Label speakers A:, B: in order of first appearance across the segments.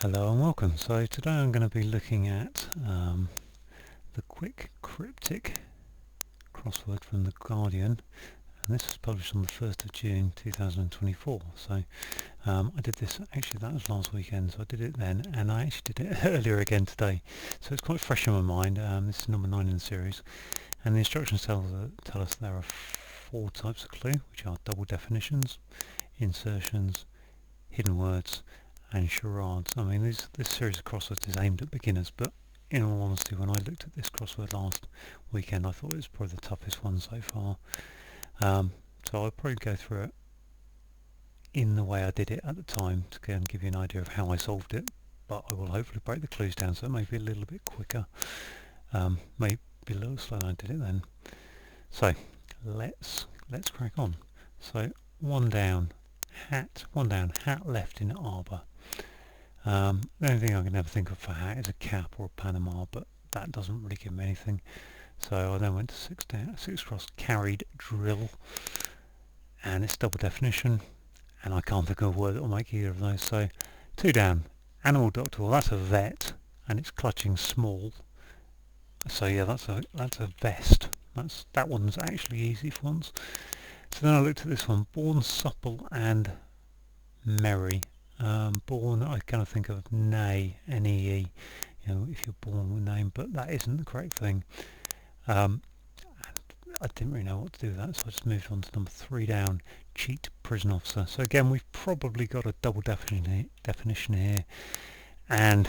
A: Hello and welcome. So today I'm going to be looking at the Quick Cryptic crossword from the Guardian, and this was published on the 1st of June 2024. So I did this, actually that was last weekend, so I did it then, and I actually did it earlier again today. So it's quite fresh in my mind. This is number 9 in the series, and the instructions tell us there are 4 types of clue, which are double definitions, insertions, hidden words, and charades. I mean, this series of crosswords is aimed at beginners, but in all honesty, when I looked at this crossword last weekend, I thought it was probably the toughest one so far. So I'll probably go through it in the way I did it at the time to go and give you an idea of how I solved it, but I will hopefully break the clues down so it may be a little bit quicker, maybe a little slower than I did it then. So let's crack on. So one down, hat left in arbour. The only thing I can ever think of for hat is a cap or a Panama, but that doesn't really give me anything. So I then went to 6 down, 6 across, carried drill, and it's double definition, and I can't think of a word that will make either of those. So 2 down, animal doctor. Well, that's a vet, and it's clutching small. So yeah, that's a vest. That one's actually easy for once. So then I looked at this one, born supple and merry. Born, I kind of think of nay, N-E-E, if you're born with a name, but that isn't the correct thing. I didn't really know what to do with that, so I just moved on to number 3 down, cheat prison officer. So again, we've probably got a double definition here, and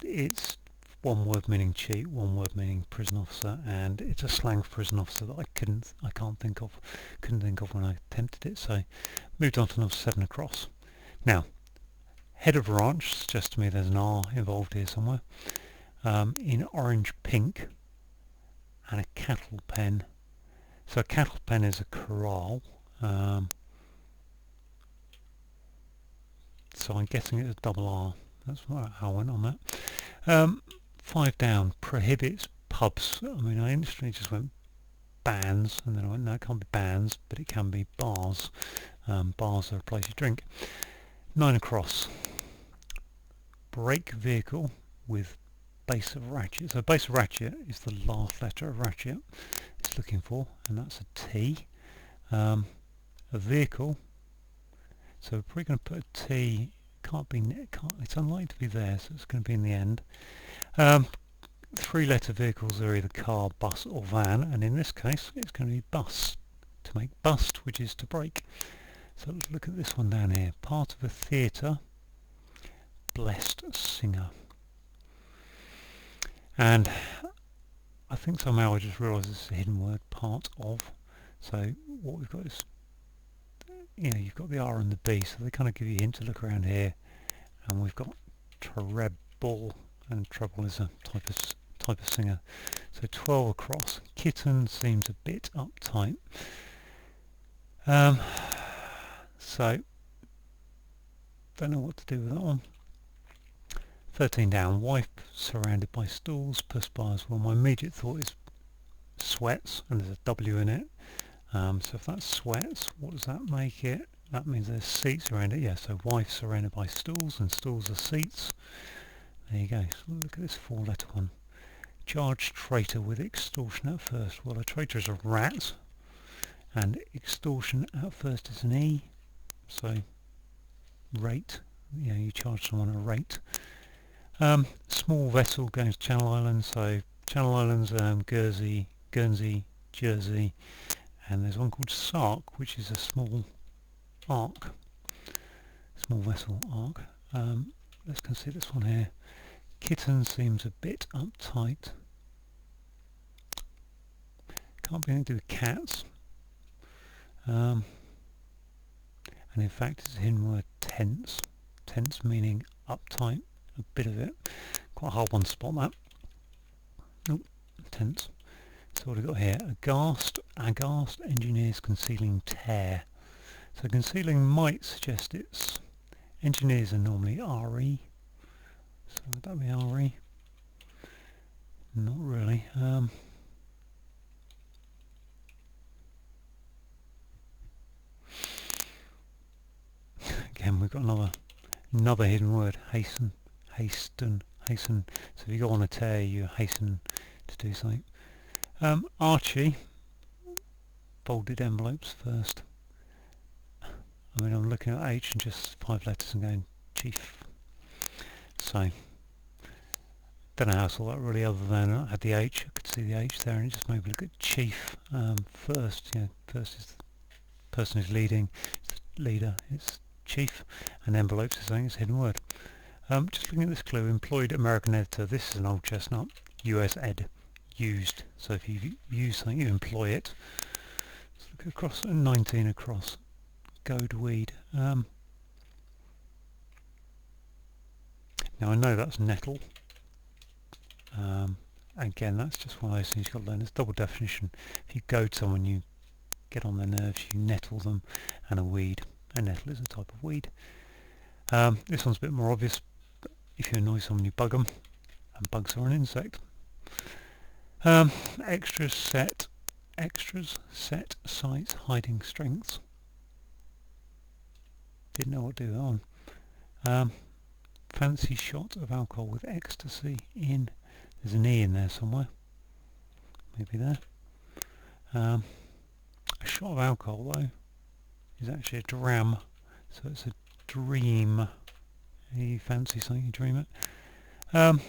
A: it's one word meaning cheat, one word meaning prison officer, and it's a slang for prison officer that couldn't think of when I attempted it. So moved on to number 7 across. Now, head of ranch suggests to me there's an R involved here somewhere. In orange pink, and a cattle pen. So a cattle pen is a corral. So I'm guessing it's a double R. That's how I went on that. 5 down, prohibits pubs. I mean, I instantly just went bans, and then I went, no, it can't be bans, but it can be bars. Bars are a place you drink. 9 across, brake vehicle with base of ratchet. So base of ratchet is the last letter of ratchet it's looking for, and that's a T. A vehicle, so we're probably going to put a T. It's unlikely to be there, so it's going to be in the end. 3-letter vehicles are either car, bus or van, and in this case it's going to be bus, to make bust, which is to break. So let's look at this one down here. Part of a theatre, blessed singer. And I think somehow I just realised it's a hidden word, part of. So what we've got is, you've got the R and the B, so they kind of give you a hint to look around here. And we've got treble, and treble is a type of singer. So 12 across. Kitten seems a bit uptight. So don't know what to do with that one. 13 down, wife surrounded by stools, perspires. Well, my immediate thought is sweats, and there's a W in it. So if that's sweats, what does that make it? That means there's seats around it. Yeah, so wife surrounded by stools, and stools are seats. There you go. So look at this 4-letter one. Charged traitor with extortion at first. Well, a traitor is a rat, and extortion at first is an E. So rate, you charge someone a rate. Small vessel going to Channel Islands, so Channel Islands, Guernsey, Jersey, and there's one called Sark, which is a small ark, small vessel ark. Let's consider this one here. Kitten seems a bit uptight. Can't be anything to do with cats. And in fact it's a hidden word, tense. Tense meaning uptight, a bit of it. Quite a hard one to spot that. Oh, tense. So what have we got here? Aghast, engineers concealing tear. So concealing might suggest it's, engineers are normally RE. So would that be RE? Not really. Again, we've got another hidden word, hasten. hasten. So if you go on a tear, you hasten to do something. Archie, folded envelopes first. I mean, I'm looking at H and just 5 letters and going chief. So, don't know how I saw that really, other than I had the H, I could see the H there, and it just made me look at chief first. First is the person who's leading, it's the leader, it's chief, and envelopes is saying it's a hidden word. Just looking at this clue, employed American editor, this is an old chestnut, US ed, used. So if you use something, you employ it. Let's look across, 19 across. Goad weed. Now I know that's nettle. Again, that's just one of those things you've got to learn. It's double definition. If you goad someone, you get on their nerves, you nettle them, and a weed. A nettle is a type of weed. This one's a bit more obvious. If you annoy someone, you bug them, and bugs are an insect. Extras set, sights, hiding strengths. Didn't know what to do that one. Fancy shot of alcohol with ecstasy in. There's an E in there somewhere. Maybe there. A shot of alcohol though is actually a dram. So it's a dream. You fancy something, you dream it. And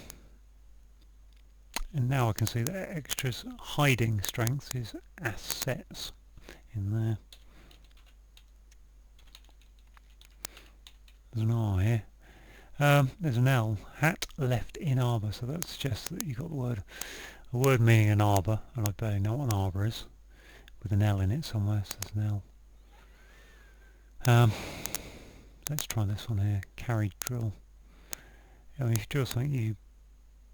A: now I can see that extras hiding strength is assets in there. There's an R here. There's an L, hat left in arbour, so that suggests that you've got a word meaning an arbour, and I barely know what an arbour is, with an L in it somewhere, so there's an L. Let's try this one here, carried drill. I mean, if you drill something, you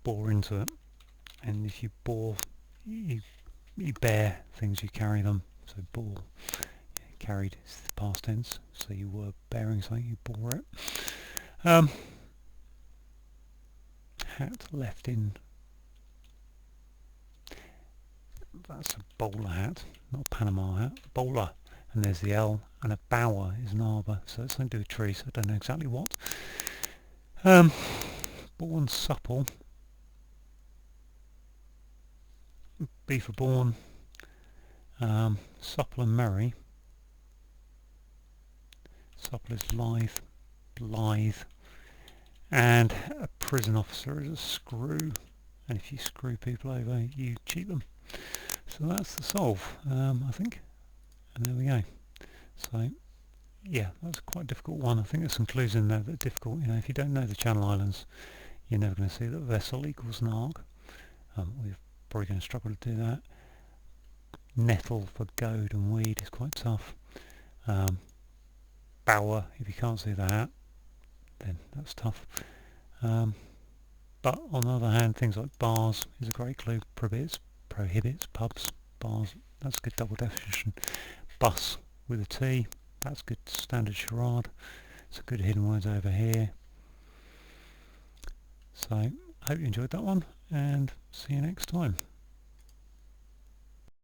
A: bore into it, and if you bore, you bear things, you carry them, so bore. Carried is the past tense, so you were bearing something, you bore it. Hat left in. That's a bowler hat, not a Panama hat. Bowler, and there's the L, and a bower is an arbour, so it's something to do with trees, so I don't know exactly what. Born supple. B for born. Supple and merry. Supple is lithe, blithe, and a prison officer is a screw, and if you screw people over, you cheat them. So that's the solve, I think, and there we go. So yeah, that's quite a difficult one. I think there's some clues in there that are difficult. If you don't know the Channel Islands, you're never going to see that vessel equals an ark. We're probably going to struggle to do that. Nettle for goad and weed is quite tough. Bower, if you can't see the hat, then that's tough. But on the other hand, things like bars is a great clue. Prohibits, pubs, bars, that's good double definition. Bus with a T, that's good standard charade. Some good hidden words over here. So, I hope you enjoyed that one, and see you next time.